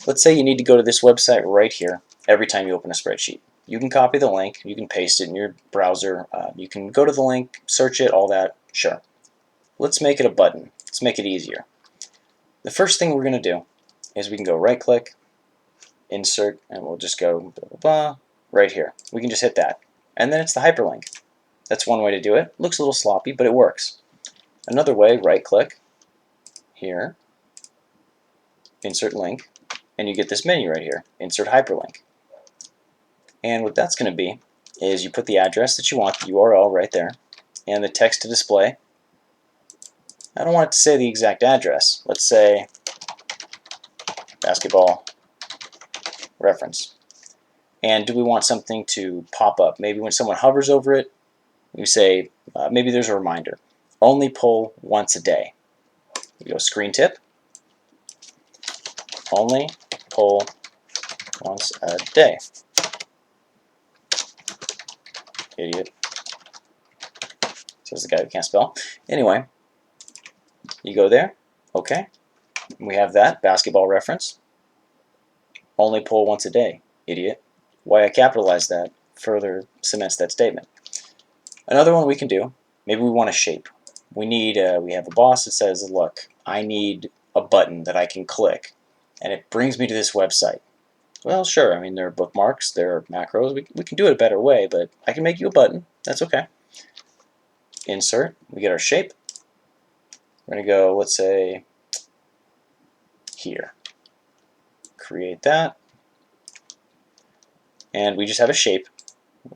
Let's say you need to go to this website right here every time you open a spreadsheet. You can copy the link, you can paste it in your browser, you can go to the link, search it, all that, sure. Let's make it a button. Let's make it easier. The first thing we're going to do is we can go right click, insert, and we'll just go blah, blah, blah, right here. We can just hit that. And then it's the hyperlink. That's one way to do it. Looks a little sloppy, but it works. Another way, right click, here, insert link, and you get this menu right here, insert hyperlink. And what that's going to be is you put the address that you want, the URL right there, and the text to display. I don't want it to say the exact address. Let's say basketball reference. And do we want something to pop up? Maybe when someone hovers over it, we say, maybe there's a reminder. Only pull once a day. We go screen tip. Only pull once a day. Idiot. Says the guy who can't spell. Anyway, you go there. Okay. We have that. Basketball reference. Only pull once a day. Idiot. Why I capitalized that further cements that statement. Another one we can do, maybe we want a shape. We have a boss that says, look, I need a button that I can click, and it brings me to this website. Well, sure, I mean, there are bookmarks, there are macros, we can do it a better way, but I can make you a button, that's okay. Insert, we get our shape. We're going to go, let's say, here. Create that. And we just have a shape.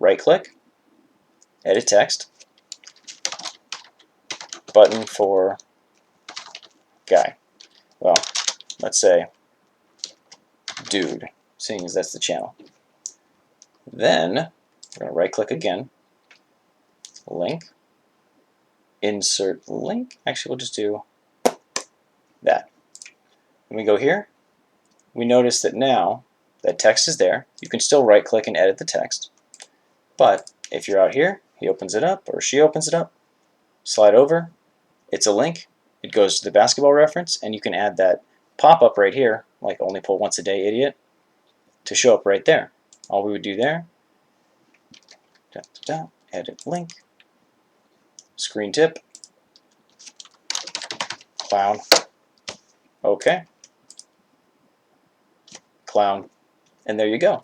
Right click, edit text, button for guy. Well, let's say dude, seeing as that's the channel. Then we're going to right click again, link, insert link. Actually, we'll just do that. When we go here, we notice that now that text is there. You can still right click and edit the text, but if you're out here, he opens it up or she opens it up, slide over, it's a link, it goes to the basketball reference, and you can add that pop-up right here, like only pull once a day, idiot, to show up right there. All we would do there, edit link, screen tip, clown, okay, clown, and there you go.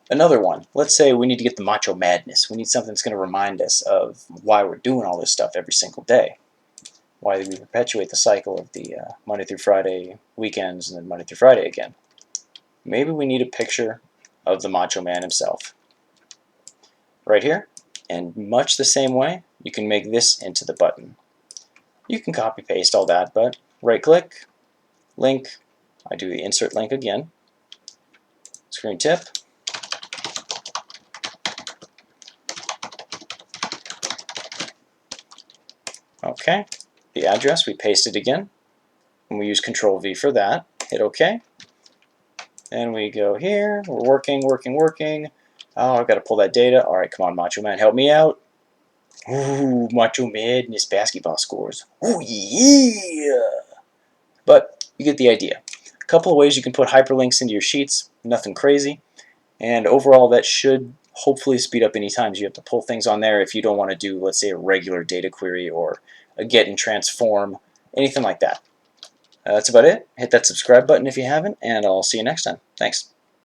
Another one, let's say we need to get the macho madness. We need something that's going to remind us of why we're doing all this stuff every single day. Why we perpetuate the cycle of the Monday through Friday weekends and then Monday through Friday again. Maybe we need a picture of the Macho Man himself. Right here, and much the same way, you can make this into the button. You can copy paste all that, but right click, link, I do the insert link again, screen tip, okay, the address, we paste it again, and we use Control V for that, hit OK, and we go here, we're working, oh, I've got to pull that data, alright, come on Macho Man, help me out, ooh, Macho Madness basketball scores, ooh yeah, but you get the idea. A couple of ways you can put hyperlinks into your sheets, nothing crazy, and overall that should hopefully speed up any times you have to pull things on there if you don't want to do, let's say, a regular data query or a get and transform, anything like that. That's about it. Hit that subscribe button if you haven't, and I'll see you next time. Thanks.